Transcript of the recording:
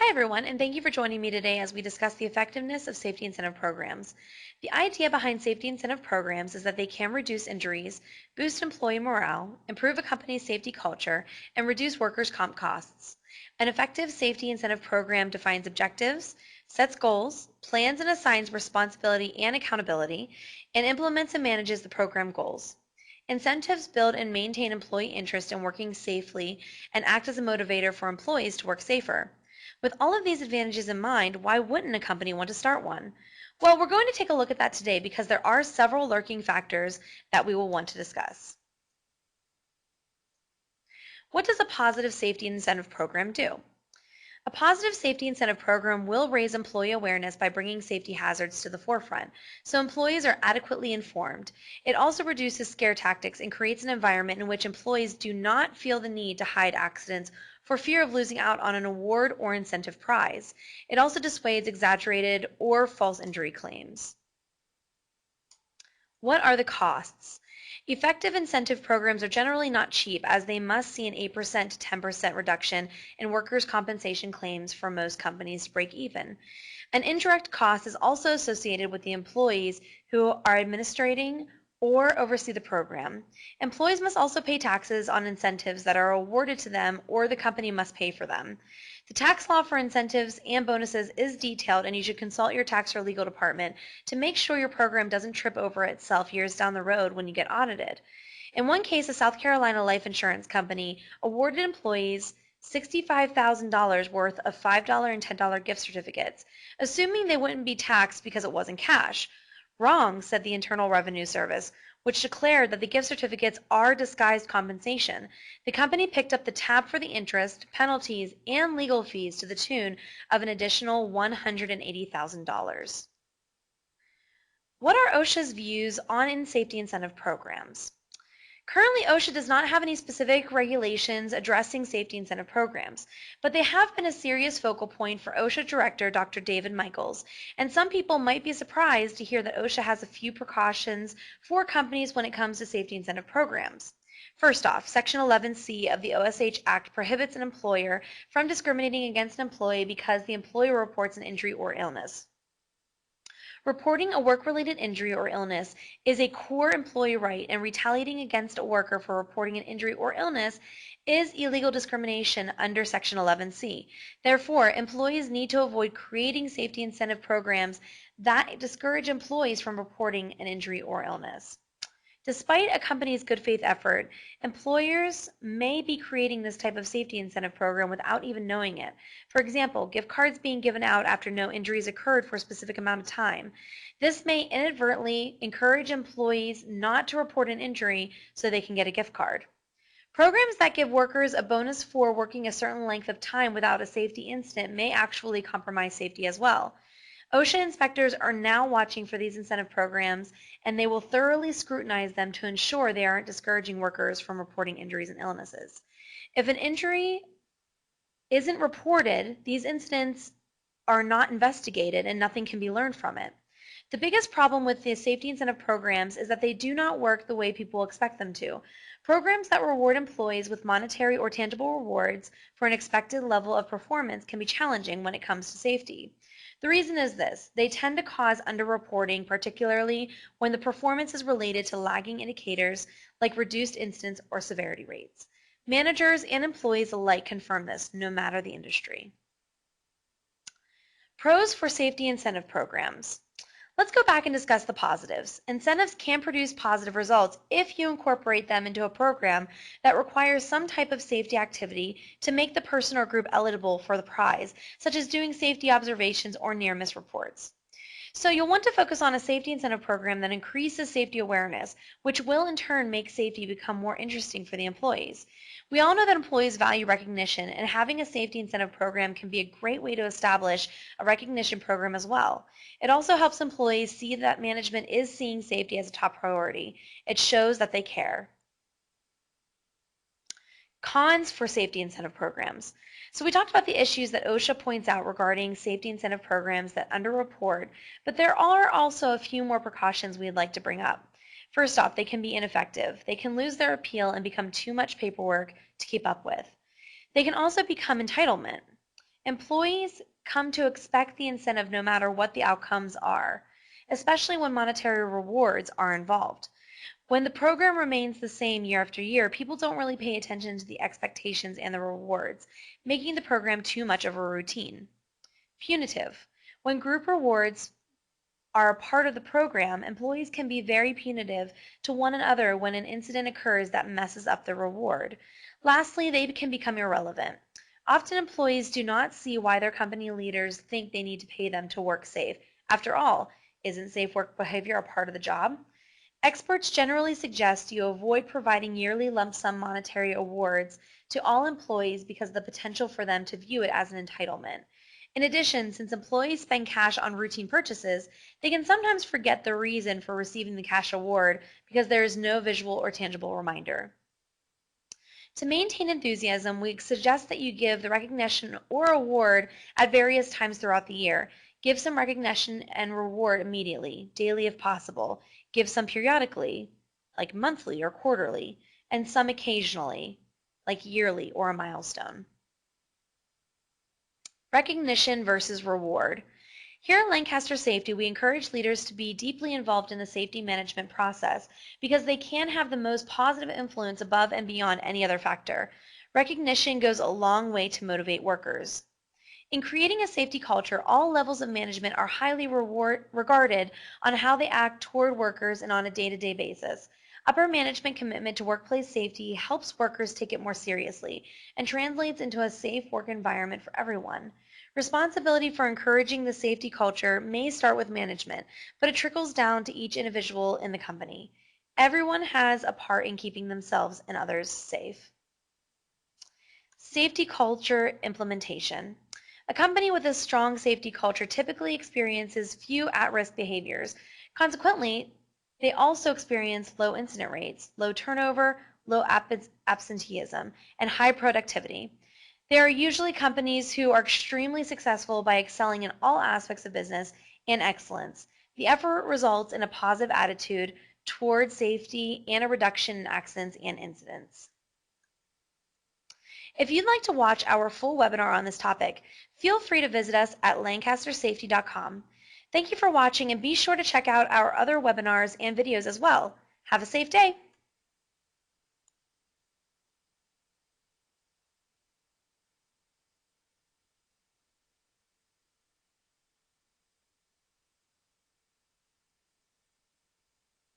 Hi, everyone, and thank you for joining me today as we discuss the effectiveness of safety incentive programs. The idea behind safety incentive programs is that they can reduce injuries, boost employee morale, improve a company's safety culture, and reduce workers' comp costs. An effective safety incentive program defines objectives, sets goals, plans and assigns responsibility and accountability, and implements and manages the program goals. Incentives build and maintain employee interest in working safely and act as a motivator for employees to work safer. With all of these advantages in mind, why wouldn't a company want to start one? Well, we're going to take a look at that today because there are several lurking factors that we will want to discuss. What does a positive safety incentive program do? A positive safety incentive program will raise employee awareness by bringing safety hazards to the forefront, so employees are adequately informed. It also reduces scare tactics and creates an environment in which employees do not feel the need to hide accidents for fear of losing out on an award or incentive prize. It also dissuades exaggerated or false injury claims. What are the costs? Effective incentive programs are generally not cheap as they must see an 8% to 10% reduction in workers' compensation claims for most companies to break even. An indirect cost is also associated with the employees who are administrating or oversee the program. Employees must also pay taxes on incentives that are awarded to them or the company must pay for them. The tax law for incentives and bonuses is detailed, and you should consult your tax or legal department to make sure your program doesn't trip over itself years down the road when you get audited. In one case, a South Carolina life insurance company awarded employees $65,000 worth of $5 and $10 gift certificates, assuming they wouldn't be taxed because it wasn't cash. Wrong, said the Internal Revenue Service, which declared that the gift certificates are disguised compensation. The company picked up the tab for the interest, penalties, and legal fees to the tune of an additional $180,000. What are OSHA's views on safety incentive programs? Currently, OSHA does not have any specific regulations addressing safety incentive programs, but they have been a serious focal point for OSHA Director Dr. David Michaels, and some people might be surprised to hear that OSHA has a few precautions for companies when it comes to safety incentive programs. First off, Section 11C of the OSH Act prohibits an employer from discriminating against an employee because the employer reports an injury or illness. Reporting a work-related injury or illness is a core employee right, and retaliating against a worker for reporting an injury or illness is illegal discrimination under Section 11C. Therefore, employees need to avoid creating safety incentive programs that discourage employees from reporting an injury or illness. Despite a company's good faith effort, employers may be creating this type of safety incentive program without even knowing it. For example, gift cards being given out after no injuries occurred for a specific amount of time. This may inadvertently encourage employees not to report an injury so they can get a gift card. Programs that give workers a bonus for working a certain length of time without a safety incident may actually compromise safety as well. OSHA inspectors are now watching for these incentive programs, and they will thoroughly scrutinize them to ensure they aren't discouraging workers from reporting injuries and illnesses. If an injury isn't reported, these incidents are not investigated and nothing can be learned from it. The biggest problem with the safety incentive programs is that they do not work the way people expect them to. Programs that reward employees with monetary or tangible rewards for an expected level of performance can be challenging when it comes to safety. The reason is this: they tend to cause underreporting, particularly when the performance is related to lagging indicators like reduced incidence or severity rates. Managers and employees alike confirm this, no matter the industry. Pros for safety incentive programs. Let's go back and discuss the positives. Incentives can produce positive results if you incorporate them into a program that requires some type of safety activity to make the person or group eligible for the prize, such as doing safety observations or near-miss reports. So you'll want to focus on a safety incentive program that increases safety awareness, which will in turn make safety become more interesting for the employees. We all know that employees value recognition, and having a safety incentive program can be a great way to establish a recognition program as well. It also helps employees see that management is seeing safety as a top priority. It shows that they care. Cons for safety incentive programs. So we talked about the issues that OSHA points out regarding safety incentive programs that underreport, but there are also a few more precautions we'd like to bring up. First off, they can be ineffective. They can lose their appeal and become too much paperwork to keep up with. They can also become entitlement. Employees come to expect the incentive no matter what the outcomes are, especially when monetary rewards are involved. When the program remains the same year after year, people don't really pay attention to the expectations and the rewards, making the program too much of a routine. Punitive. When group rewards are a part of the program, employees can be very punitive to one another when an incident occurs that messes up the reward. Lastly, they can become irrelevant. Often employees do not see why their company leaders think they need to pay them to work safe. After all, isn't safe work behavior a part of the job? Experts generally suggest you avoid providing yearly lump sum monetary awards to all employees because of the potential for them to view it as an entitlement. In addition, since employees spend cash on routine purchases, they can sometimes forget the reason for receiving the cash award because there is no visual or tangible reminder. To maintain enthusiasm, we suggest that you give the recognition or award at various times throughout the year. Give some recognition and reward immediately, daily if possible. Give some periodically, like monthly or quarterly, and some occasionally, like yearly or a milestone. Recognition versus reward. Here at Lancaster Safety, we encourage leaders to be deeply involved in the safety management process because they can have the most positive influence above and beyond any other factor. Recognition goes a long way to motivate workers. In creating a safety culture, all levels of management are highly regarded on how they act toward workers and on a day-to-day basis. Upper management commitment to workplace safety helps workers take it more seriously and translates into a safe work environment for everyone. Responsibility for encouraging the safety culture may start with management, but it trickles down to each individual in the company. Everyone has a part in keeping themselves and others safe. Safety culture implementation. A company with a strong safety culture typically experiences few at-risk behaviors. Consequently, they also experience low incident rates, low turnover, low absenteeism, and high productivity. They are usually companies who are extremely successful by excelling in all aspects of business and excellence. The effort results in a positive attitude toward safety and a reduction in accidents and incidents. If you'd like to watch our full webinar on this topic, feel free to visit us at lancastersafety.com. Thank you for watching, and be sure to check out our other webinars and videos as well. Have a safe day.